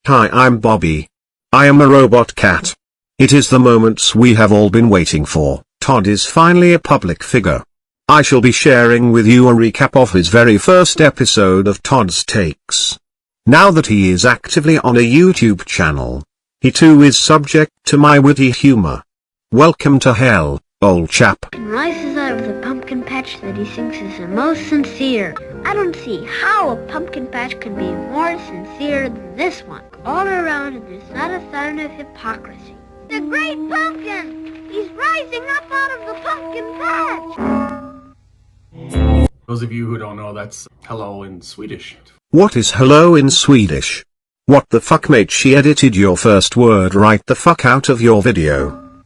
Hi, I'm Bobby. I am a robot cat. It is the moments we have all been waiting for. Todd is finally a public figure. I shall be sharing with you a recap of his very first episode of Todd's Takes. Now that he is actively on a YouTube channel, he too is subject to my witty humor. Welcome to hell, old chap. And rises out of the pumpkin patch that he thinks is the most sincere. I don't see how a pumpkin patch could be more sincere than this one. All around and there's not a sign of hypocrisy. The great pumpkin! He's rising up out of the pumpkin patch! Those of you who don't know, that's hello in Swedish. What is hello in Swedish? What the fuck, mate? She edited your first word right the fuck out of your video.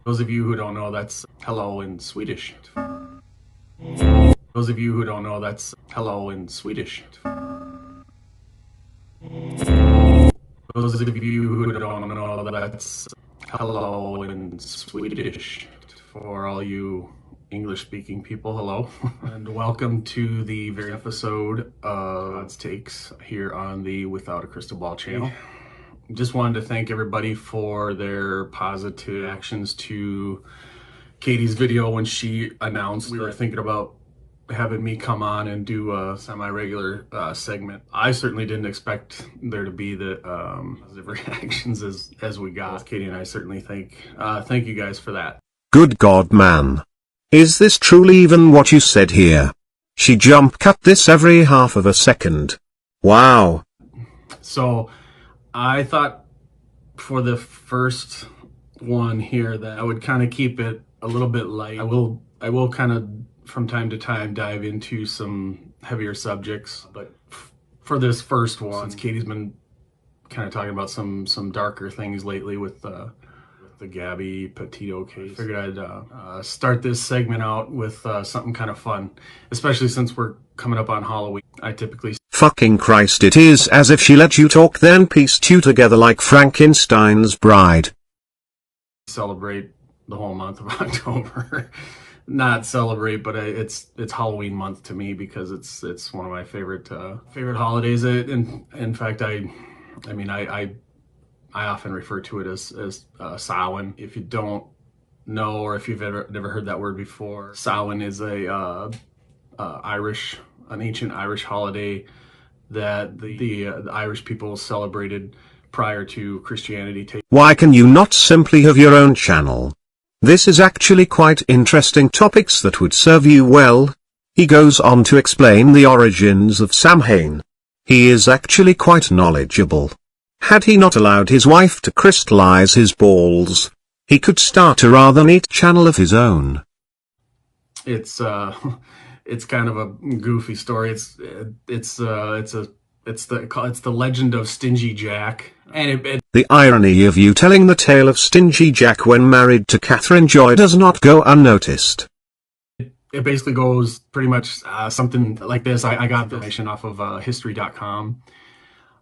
Those of you who don't know, that's hello in Swedish. Those of you who don't know, that's hello in Swedish. Those of you who don't know, that's hello in Swedish. For all you English-speaking people, hello. And welcome to the very episode of Todd's Takes here on the Without a Crystal Ball channel. Just wanted to thank everybody for their positive reactions to Katie's video when she announced we were thinking about having me come on and do a semi-regular segment. I certainly didn't expect there to be the positive reactions as we got. Katie and I certainly thank you guys for that. Good God, man. Is this truly even what you said here? She jump cut this every half of a second. Wow. So I thought for the first one here that I would kind of keep it a little bit light. I will kind of from time to time dive into some heavier subjects, but for this first one, since Katie's been kind of talking about some darker things lately with the Gabby Petito case, I figured I'd start this segment out with something kind of fun, especially since we're coming up on Halloween. I typically Fucking Christ, it is as if she let you talk then pieced you together like Frankenstein's bride. Celebrate the whole month of October. Not celebrate, but it's Halloween month to me because it's one of my favorite holidays. In fact, I often refer to it as Samhain. If you don't know, or if you've never heard that word before, Samhain is an ancient Irish holiday that the Irish people celebrated prior to Christianity. Why can you not simply have your own channel? This is actually quite interesting topics that would serve you well. He goes on to explain the origins of Samhain. He is actually quite knowledgeable. Had he not allowed his wife to crystallize his balls, he could start a rather neat channel of his own. It's kind of a goofy story. It's the legend of Stingy Jack, and the irony of you telling the tale of Stingy Jack when married to Catherine Joy does not go unnoticed. It basically goes pretty much something like this. I got information off of history.com.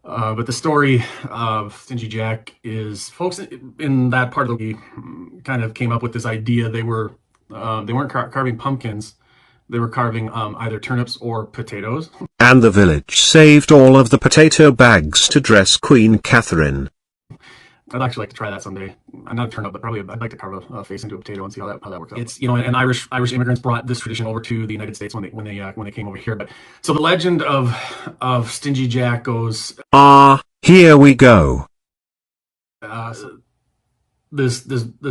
But the story of Stingy Jack is folks in that part of the kind of came up with this idea. They weren't carving pumpkins. They were carving either turnips or potatoes. And the village saved all of the potato bags to dress Queen Catherine. I'd actually like to try that someday. Not a turnip, but probably I'd like to carve a face into a potato and see how that works out. It's, and Irish immigrants brought this tradition over to the United States when they came over here. But so the legend of Stingy Jack goes. Here we go. This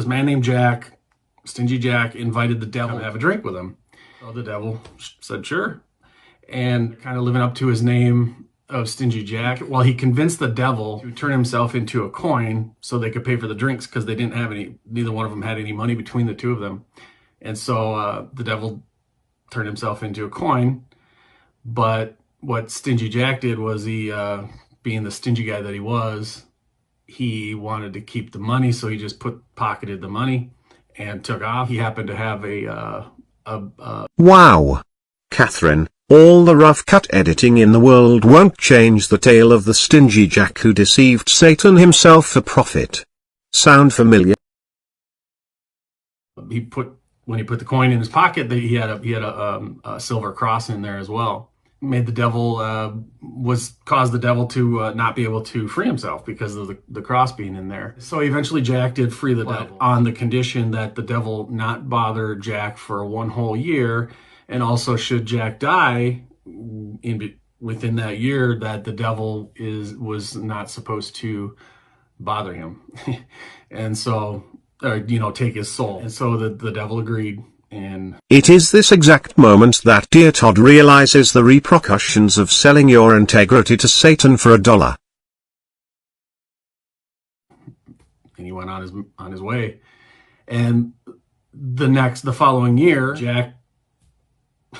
man named Jack, Stingy Jack, invited the devil to have a drink with him. So the devil said sure, and kind of living up to his name of Stingy Jack, well, he convinced the devil to turn himself into a coin so they could pay for the drinks because they didn't have any. Neither one of them had any money between the two of them, and so the devil turned himself into a coin. But what Stingy Jack did was he, being the stingy guy that he was, he wanted to keep the money, so he just pocketed the money and took off. He happened to have Wow. Catherine, all the rough cut editing in the world won't change the tale of the Stingy Jack who deceived Satan himself for profit. Sound familiar? When he put the coin in his pocket, he had a silver cross in there as well. made the devil caused the devil to not be able to free himself because of the cross being in there. So eventually Jack did free the devil on the condition that the devil not bother Jack for 1 whole year, and also should Jack die within that year, that the devil was not supposed to bother him, and so take his soul. And so the devil agreed. And it is this exact moment that dear Todd realizes the repercussions of selling your integrity to Satan for $1. And he went on his way. And the following year, Jack,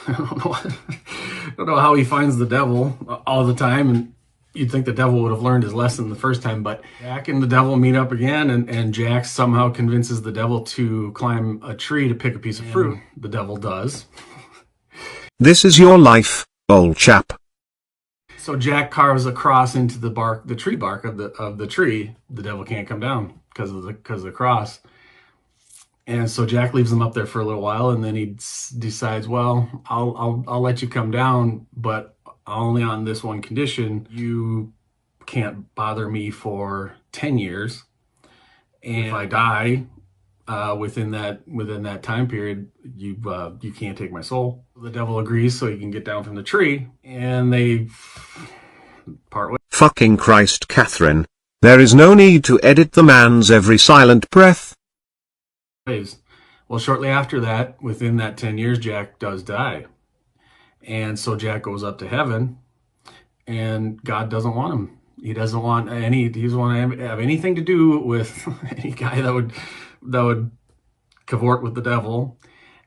I don't know how he finds the devil all the time, and you'd think the devil would have learned his lesson the first time, but Jack and the devil meet up again, and Jack somehow convinces the devil to climb a tree to pick a piece of fruit. The devil does. This is your life, old chap. So Jack carves a cross into the tree bark of the tree. The devil can't come down because of the cross. And so Jack leaves them up there for a little while, and then he decides, well, I'll let you come down, but only on this one condition: you can't bother me for 10 years. And if I die within that time period, you can't take my soul. The devil agrees so he can get down from the tree, and they part ways. Fucking Christ, Catherine. There is no need to edit the man's every silent breath. Well, shortly after that, within that 10 years, Jack does die. And so Jack goes up to heaven, and God doesn't want him. He doesn't want to have anything to do with any guy that would cavort with the devil.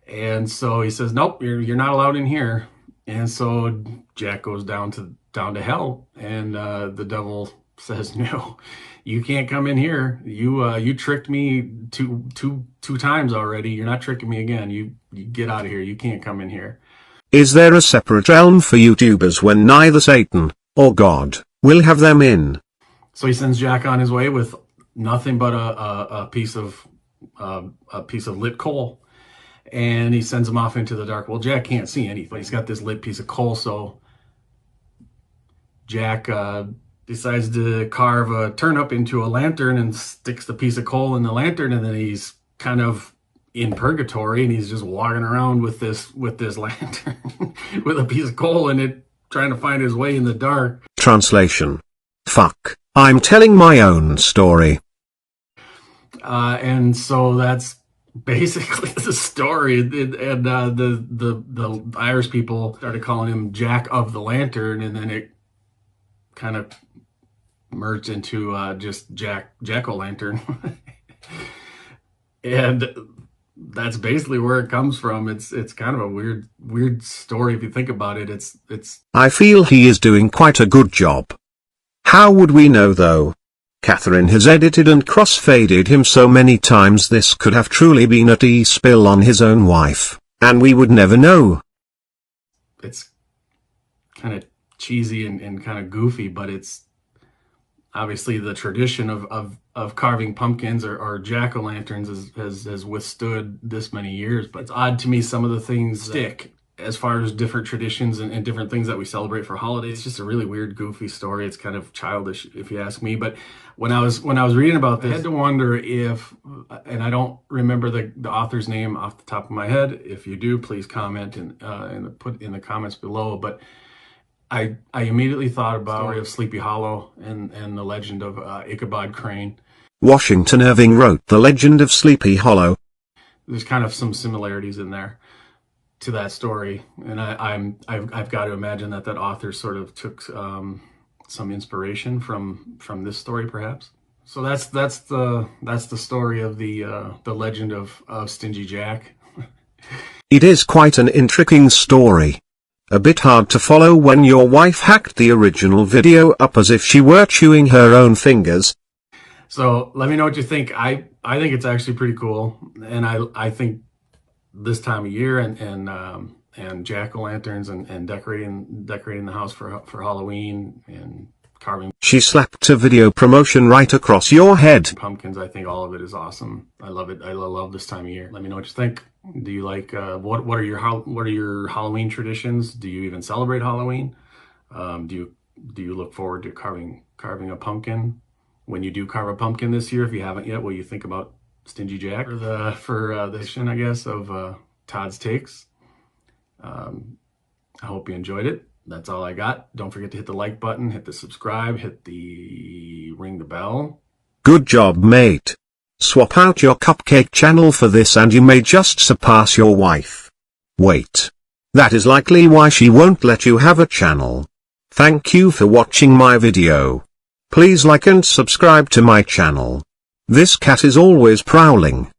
And so he says, nope, you're not allowed in here. And so Jack goes down to hell, and the devil says, no, you can't come in here. You tricked me two times already. You're not tricking me again. You get out of here. You can't come in here. Is there a separate realm for YouTubers when neither Satan or God will have them in? So he sends Jack on his way with nothing but a piece of lit coal, and he sends him off into the dark. Well, Jack can't see anything. He's got this lit piece of coal, so Jack decides to carve a turnip into a lantern and sticks the piece of coal in the lantern, and then he's kind of in purgatory, and he's just walking around with this lantern with a piece of coal in it, trying to find his way in the dark. Translation: fuck, I'm telling my own story. And so that's basically the story. And the Irish people started calling him Jack of the Lantern, and then it kind of merged into just Jack-o'-lantern. And that's basically where it comes from. It's kind of a weird story if you think about it. It's I feel he is doing quite a good job. How would we know though? Catherine has edited and cross-faded him so many times this could have truly been a tea spill on his own wife, and we would never know. It's kind of cheesy and kind of goofy, but it's obviously the tradition of carving pumpkins or jack-o'-lanterns has withstood this many years. But it's odd to me some of the things stick as far as different traditions and different things that we celebrate for holidays. It's just a really weird, goofy story. It's kind of childish, if you ask me. But when I was reading about this, I had to wonder if, and I don't remember the author's name off the top of my head. If you do, please comment and put in the comments below. But I immediately thought about the story of Sleepy Hollow and the legend of Ichabod Crane. Washington Irving wrote The Legend of Sleepy Hollow. There's kind of some similarities in there to that story, and I've got to imagine that author sort of took some inspiration from this story, perhaps. So that's the story of the legend of Stingy Jack. It is quite an intriguing story. A bit hard to follow when your wife hacked the original video up as if she were chewing her own fingers. So let me know what you think. I think it's actually pretty cool, and I think this time of year and jack-o'-lanterns and decorating the house for Halloween and carving She slapped a video promotion right across your head. pumpkins. I think all of it is awesome. I love it. I love this time of year. Let me know what you think. Do you like what are your Halloween traditions? Do you even celebrate Halloween? Do you look forward to carving a pumpkin? When you do carve a pumpkin this year, if you haven't yet, what do you think about Stingy Jack for the edition, I guess, of Todd's Takes? I hope you enjoyed it. That's all I got. Don't forget to hit the like button, hit the subscribe, ring the bell. Good job, mate. Swap out your cupcake channel for this and you may just surpass your wife. Wait. That is likely why she won't let you have a channel. Thank you for watching my video. Please like and subscribe to my channel. This cat is always prowling.